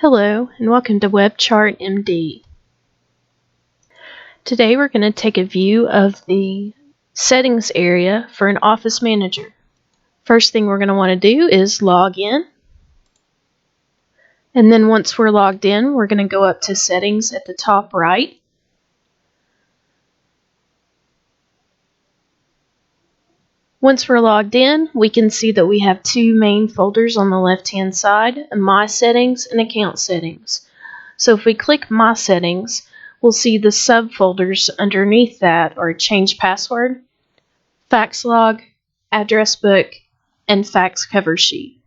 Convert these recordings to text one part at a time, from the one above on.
Hello and welcome to WebChart MD. Today we're going to take a view of the settings area for an office manager. First thing we're going to want to do is log in. And then once we're logged in, we're going to go up to settings at the top right. Once we're logged in, we can see that we have two main folders on the left-hand side, My Settings and Account Settings. So if we click My Settings, we'll see the subfolders underneath that are Change Password, Fax Log, Address Book, and Fax Cover Sheet.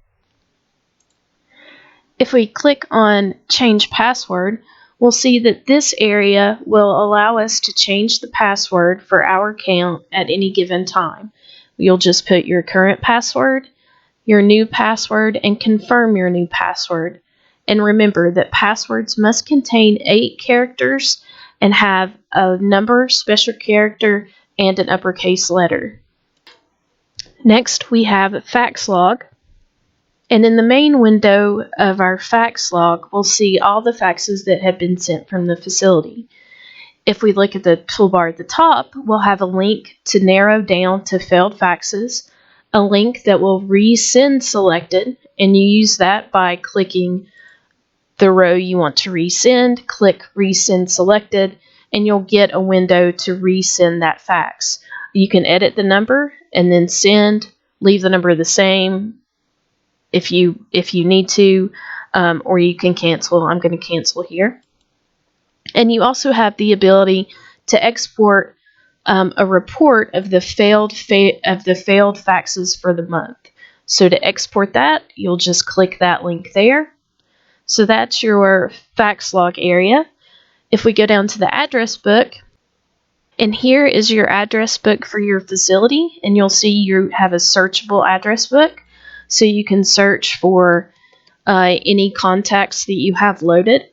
If we click on Change Password, we'll see that this area will allow us to change the password for our account at any given time. You'll just put your current password, your new password, and confirm your new password. And remember that passwords must contain 8 characters and have a number, special character, and an uppercase letter. Next, we have Fax Log. And in the main window of our Fax Log, we'll see all the faxes that have been sent from the facility. If we look at the toolbar at the top, we'll have a link to narrow down to failed faxes, a link that will resend selected, and you use that by clicking the row you want to resend, click resend selected, and you'll get a window to resend that fax. You can edit the number and then send, leave the number the same if you need to, or you can cancel. I'm going to cancel here. And you also have the ability to export a report of the failed faxes for the month. So to export that, you'll just click that link there. So that's your Fax Log area. If we go down to the address book, and here is your address book for your facility, and you'll see you have a searchable address book, so you can search for any contacts that you have loaded.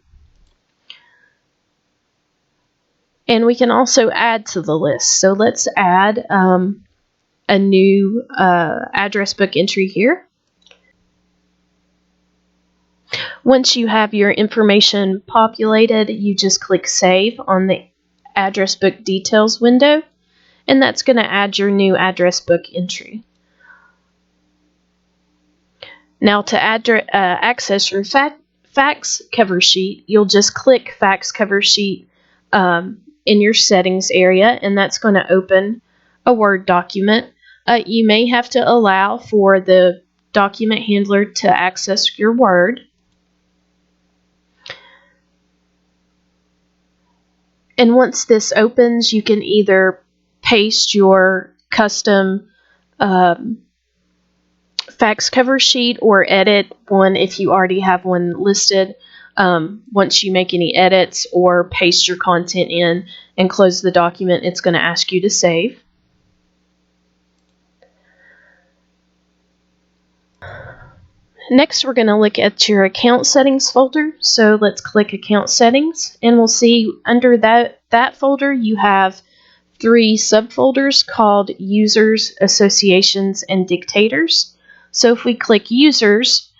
And we can also add to the list. So let's add a new address book entry here. Once you have your information populated, you just click Save on the Address Book Details window, and that's going to add your new address book entry. Now to access your fax cover sheet, you'll just click Fax Cover Sheet in your settings area, and that's going to open a Word document. You may have to allow for the document handler to access your Word. And once this opens, you can either paste your custom fax cover sheet or edit one if you already have one listed. Once you make any edits or paste your content in and close the document, it's going to ask you to save. Next, we're going to look at your account settings folder. So let's click account settings, and we'll see under that folder you have 3 subfolders called users, associations, and dictators. So if we click users,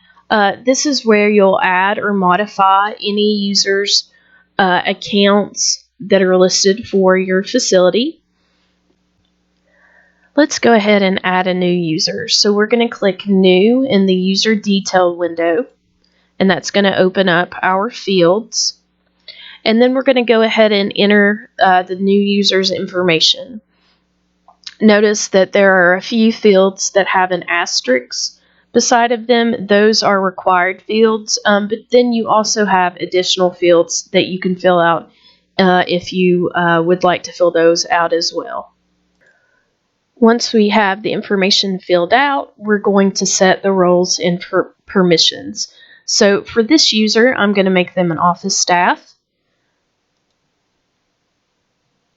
this is where you'll add or modify any users' accounts that are listed for your facility. Let's go ahead and add a new user. So we're going to click New in the User Detail window, and that's going to open up our fields. And then we're going to go ahead and enter the new user's information. Notice that there are a few fields that have an asterisk beside of them. Those are required fields, but then you also have additional fields that you can fill out if you would like to fill those out as well. Once we have the information filled out, we're going to set the roles and permissions. So for this user, I'm going to make them an office staff.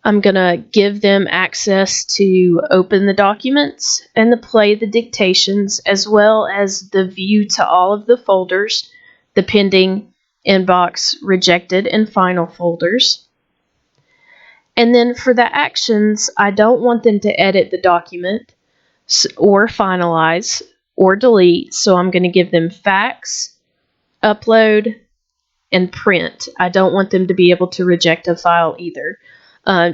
I'm going to give them access to open the documents and to play the dictations, as well as the view to all of the folders, the pending, inbox, rejected, and final folders. And then for the actions, I don't want them to edit the document or finalize or delete, so I'm going to give them fax, upload, and print. I don't want them to be able to reject a file either.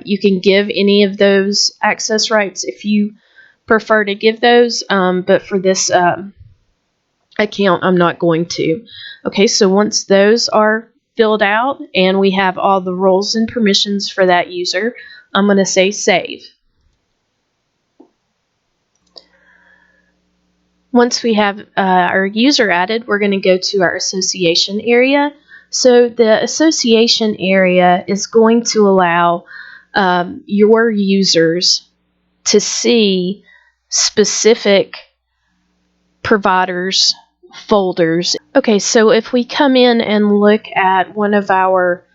You can give any of those access rights if you prefer to give those, but for this account, I'm not going to. Okay, so once those are filled out and we have all the roles and permissions for that user, I'm going to say save. Once we have our user added, we're going to go to our association area. So the association area is going to allow your users to see specific providers' folders. Okay, so if we come in and look at one of our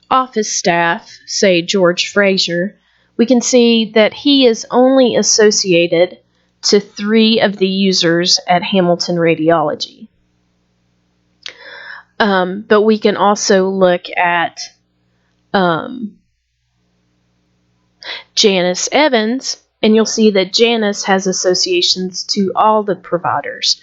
office staff, say George Fraser, we can see that he is only associated to 3 of the users at Hamilton Radiology. But we can also look at Janice Evans, and you'll see that Janice has associations to all the providers.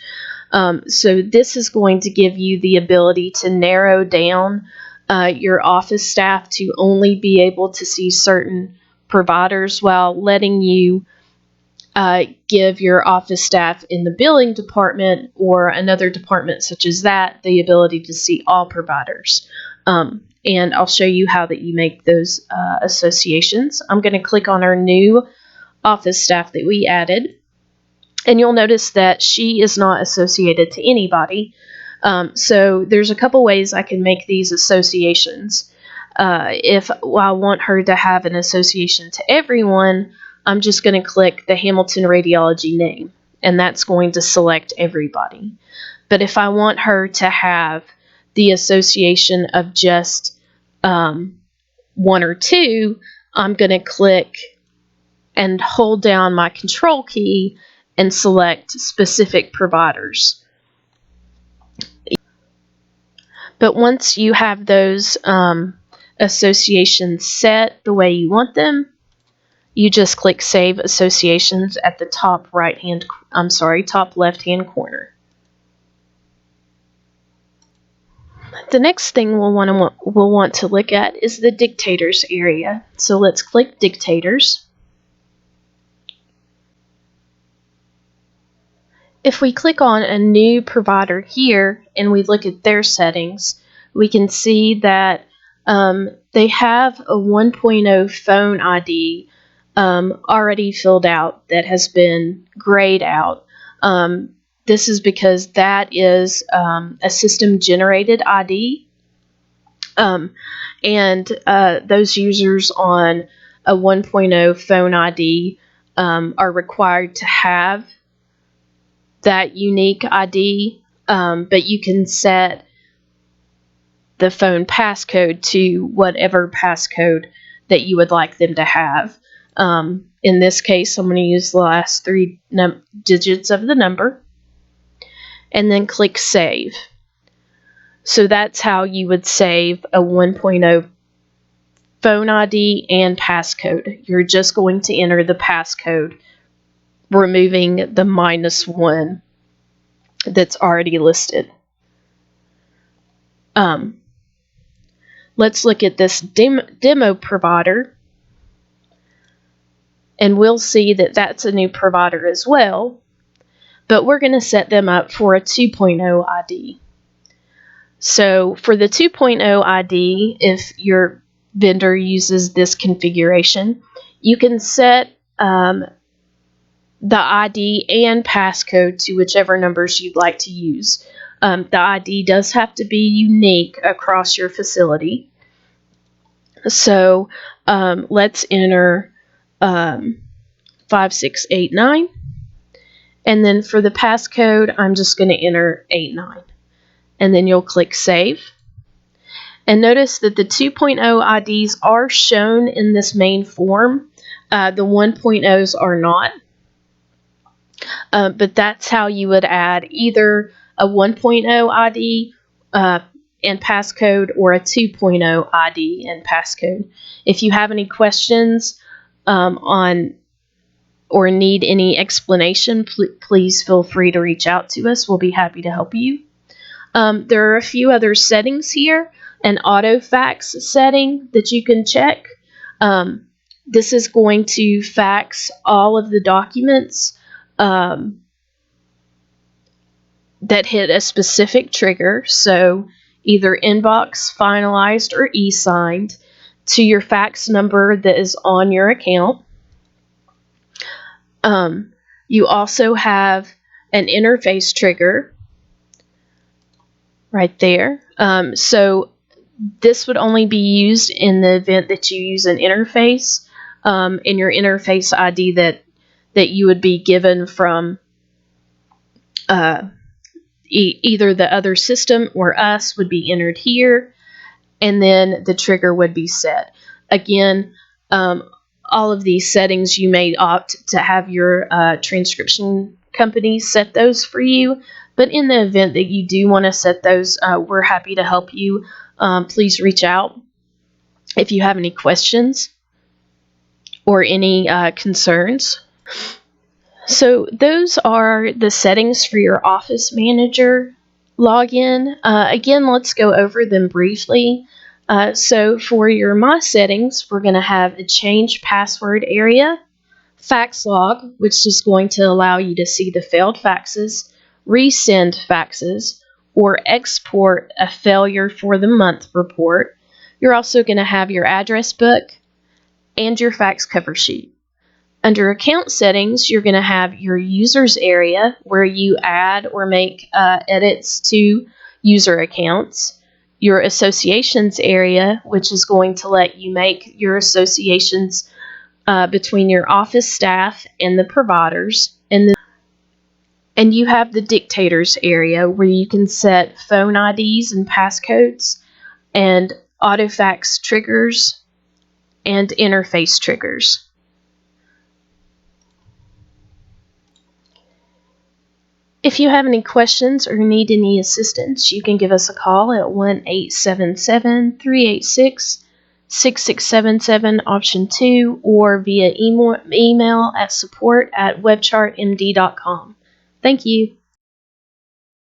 So this is going to give you the ability to narrow down your office staff to only be able to see certain providers while letting you give your office staff in the billing department or another department such as that the ability to see all providers. And I'll show you how that you make those associations. I'm going to click on our new office staff that we added, and you'll notice that she is not associated to anybody. So there's a couple ways I can make these associations. If I want her to have an association to everyone, I'm just going to click the Hamilton Radiology name, and that's going to select everybody. But if I want her to have the association of just 1 or 2, I'm going to click and hold down my control key and select specific providers. But once you have those associations set the way you want them, you just click Save Associations at the top top left-hand corner. The next thing we'll want to look at is the Dictators area. So let's click Dictators. If we click on a new provider here and we look at their settings, we can see that they have a 1.0 phone ID already filled out that has been grayed out. This is because that is a system-generated ID, and those users on a 1.0 phone ID are required to have that unique ID, but you can set the phone passcode to whatever passcode that you would like them to have. In this case, I'm going to use the last 3 digits of the number and then click Save. So that's how you would save a 1.0 phone ID and passcode. You're just going to enter the passcode, removing the -1 that's already listed. Let's look at this demo provider, and we'll see that that's a new provider as well, but we're going to set them up for a 2.0 ID. So for the 2.0 ID, if your vendor uses this configuration, you can set the ID and passcode to whichever numbers you'd like to use. The ID does have to be unique across your facility. So let's enter 5689. And then for the passcode, I'm just going to enter 89. And then you'll click Save. And notice that the 2.0 IDs are shown in this main form. The 1.0s are not. But that's how you would add either a 1.0 ID and passcode or a 2.0 ID and passcode. If you have any questions on or need any explanation, please feel free to reach out to us. We'll be happy to help you. There are a few other settings here. An auto fax setting that you can check. This is going to fax all of the documents that hit a specific trigger, so either inbox, finalized, or e-signed, to your fax number that is on your account. You also have an interface trigger right there. So this would only be used in the event that you use an interface, and your interface ID that you would be given from either the other system or us would be entered here, and then the trigger would be set. Again, all of these settings, you may opt to have your transcription company set those for you, but in the event that you do want to set those, we're happy to help you. Please reach out if you have any questions or any concerns. So those are the settings for your Office Manager login. Again, let's go over them briefly. So for your My Settings, we're going to have a Change Password area, Fax Log, which is going to allow you to see the failed faxes, resend faxes, or export a failure for the month report. You're also going to have your address book and your fax cover sheet. Under Account Settings, you're going to have your Users area where you add or make edits to user accounts. Your Associations area, which is going to let you make your associations between your office staff and the providers. And you have the Dictators area where you can set phone IDs and passcodes, and autofax triggers, and interface triggers. If you have any questions or need any assistance, you can give us a call at 1-877-386-6677 option 2, or via email at support@webchartmd.com. Thank you.